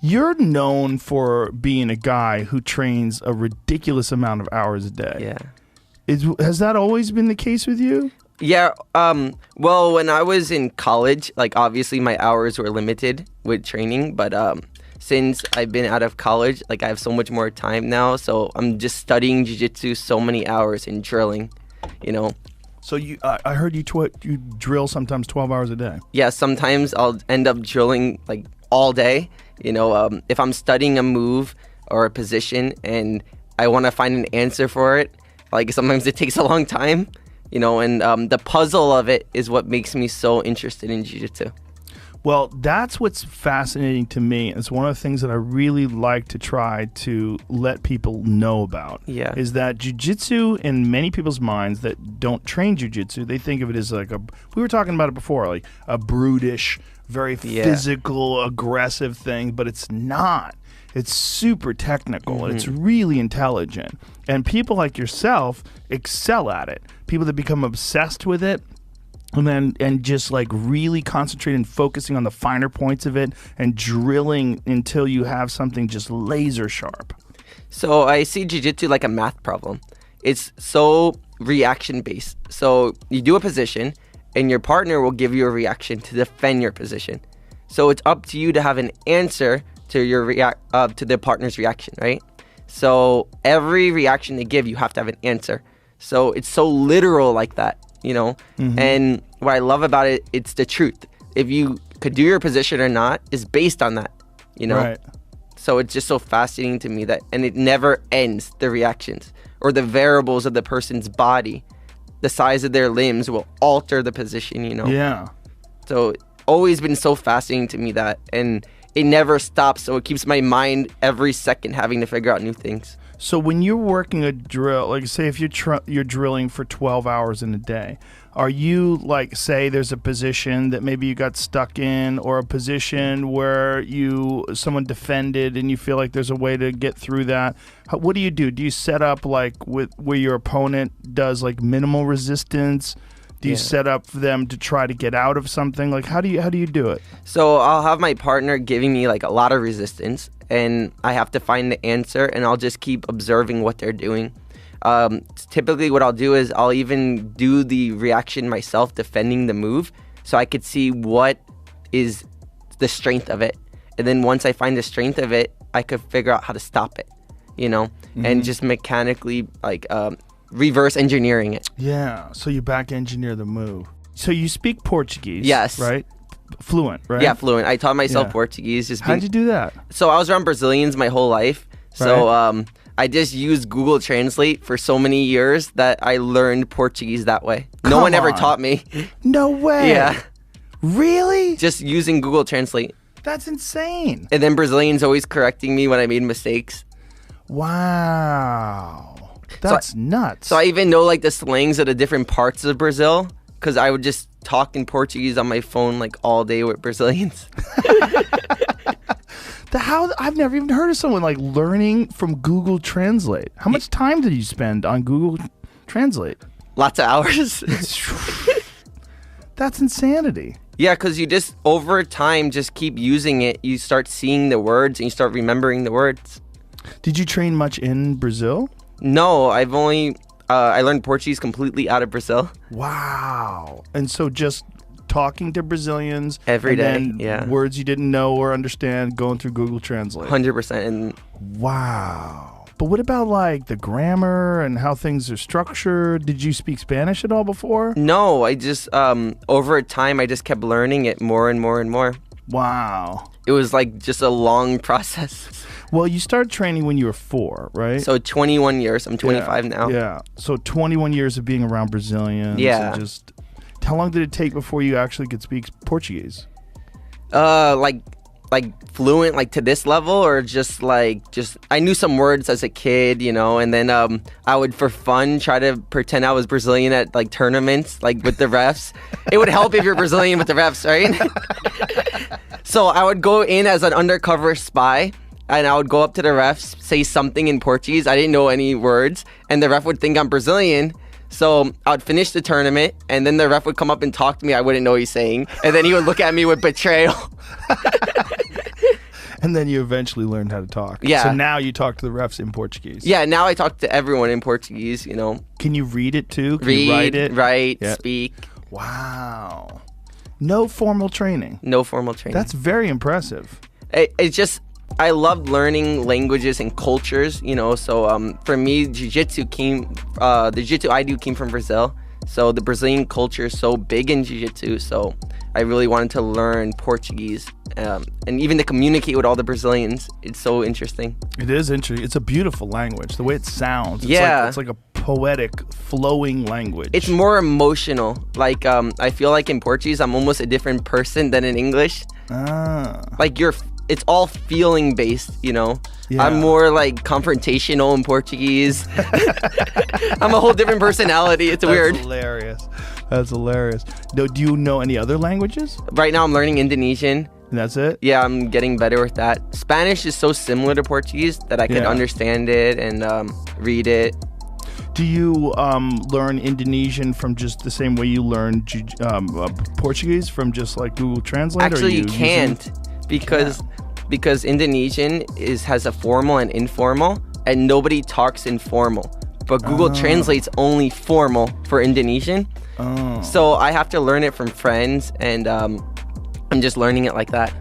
You're known for being a guy who trains a ridiculous amount of hours a day. Yeah. Has that always been the case with you? Yeah. Well, when I was in college, like obviously my hours were limited with training, but since I've been out of college, like I have so much more time now, so I'm just studying jiu-jitsu so many hours and drilling, you know. So I heard you drill sometimes 12 hours a day. Yeah, sometimes I'll end up drilling like all day. You know, if I'm studying a move or a position and I want to find an answer for it, like sometimes it takes a long time, you know, and the puzzle of it is what makes me so interested in jiu-jitsu. Well, that's what's fascinating to me. It's one of the things that I really like to try to let people know about. Yeah. Is that jiu-jitsu, in many people's minds that don't train jiu-jitsu, they think of it as like we were talking about it before, like a brutish, very physical, aggressive thing, but it's not. It's super technical, and it's really intelligent. And people like yourself excel at it. People that become obsessed with it, and just like really concentrate and focusing on the finer points of it and drilling until you have something just laser sharp. So I see jiu-jitsu like a math problem. It's so reaction based. So you do a position and your partner will give you a reaction to defend your position. So it's up to you to have an answer to your to the partner's reaction, right? So every reaction they give, you have to have an answer. So it's so literal like that. You know, and what I love about it, it's the truth. If you could do your position or not is based on that, you know. Right. So it's just so fascinating to me that, and it never ends, the reactions or the variables of the person's body, the size of their limbs will alter the position, you know. Yeah. So always been so fascinating to me that, and it never stops. So it keeps my mind every second having to figure out new things. So when you're working a drill, like say if you're drilling for 12 hours in a day, are you like, say there's a position that maybe you got stuck in, or a position where someone defended and you feel like there's a way to get through that? What do? Do you set up like where your opponent does like minimal resistance? Do you set up for them to try to get out of something? Like how do you do it? So I'll have my partner giving me like a lot of resistance, and I have to find the answer, and I'll just keep observing what they're doing. Typically what I'll do is I'll even do the reaction myself, defending the move, so I could see what is the strength of it. And then once I find the strength of it, I could figure out how to stop it, you know, and just mechanically like reverse engineering it. Yeah, so you back engineer the move. So you speak Portuguese, yes, right? Fluent, right? Yeah, fluent. I taught myself Portuguese. How'd you do that? So I was around Brazilians my whole life. So I just used Google Translate for so many years that I learned Portuguese that way. No one ever taught me. No way. Yeah. Really? Just using Google Translate. That's insane. And then Brazilians always correcting me when I made mistakes. Wow. That's nuts. So I even know like the slangs of the different parts of Brazil, because I would just talk in Portuguese on my phone like all day with Brazilians. I've never even heard of someone like learning from Google Translate. How much time did you spend on Google Translate? Lots of hours. That's insanity. Yeah, because you just over time just keep using it. You start seeing the words and you start remembering the words. Did you train much in Brazil? No, I've only I learned Portuguese completely out of Brazil. Wow. And so just talking to Brazilians every day, and then words you didn't know or understand, going through Google Translate. 100%. And wow. But what about like the grammar and how things are structured? Did you speak Spanish at all before? No, I just over time I just kept learning it more and more and more. Wow. It was like just a long process. Well, you started training when you were 4, right? So 21 years. I'm 25 now. Yeah. So 21 years of being around Brazilians. Yeah. And just how long did it take before you actually could speak Portuguese? Like fluent, like to this level, or just I knew some words as a kid, you know, and then I would for fun try to pretend I was Brazilian at like tournaments, like with the refs. It would help if you're Brazilian with the refs, right? So I would go in as an undercover spy, and I would go up to the refs, say something in Portuguese. I didn't know any words, and the ref would think I'm Brazilian. So I would finish the tournament, and then the ref would come up and talk to me. I wouldn't know what he's saying, and then he would look at me with betrayal. And then you eventually learned how to talk. Yeah. So now you talk to the refs in Portuguese. Yeah, now I talk to everyone in Portuguese, you know. Can you read it too? Can Read, you write it? write, Yeah. speak. Wow. No formal training. No formal training. That's very impressive. It's just, I loved learning languages and cultures, you know. So for me, jiu-jitsu the jiu-jitsu I do came from Brazil. So the Brazilian culture is so big in jiu-jitsu. So I really wanted to learn Portuguese and even to communicate with all the Brazilians. It's so interesting. It is interesting. It's a beautiful language. The way it sounds. Yeah. It's like a poetic, flowing language. It's more emotional. Like I feel like in Portuguese, I'm almost a different person than in English. Like it's all feeling based, you know. Yeah. I'm more like confrontational in Portuguese. I'm a whole different personality. It's weird. That's hilarious. Do you know any other languages? Right now I'm learning Indonesian. And that's it? Yeah, I'm getting better with that. Spanish is so similar to Portuguese that I can understand it and read it. Do you learn Indonesian from just the same way you learn Portuguese, from just like Google Translate? Actually, you can't because Indonesian has a formal and informal, and nobody talks informal. But Google translates only formal for Indonesian. So I have to learn it from friends, and I'm just learning it like that.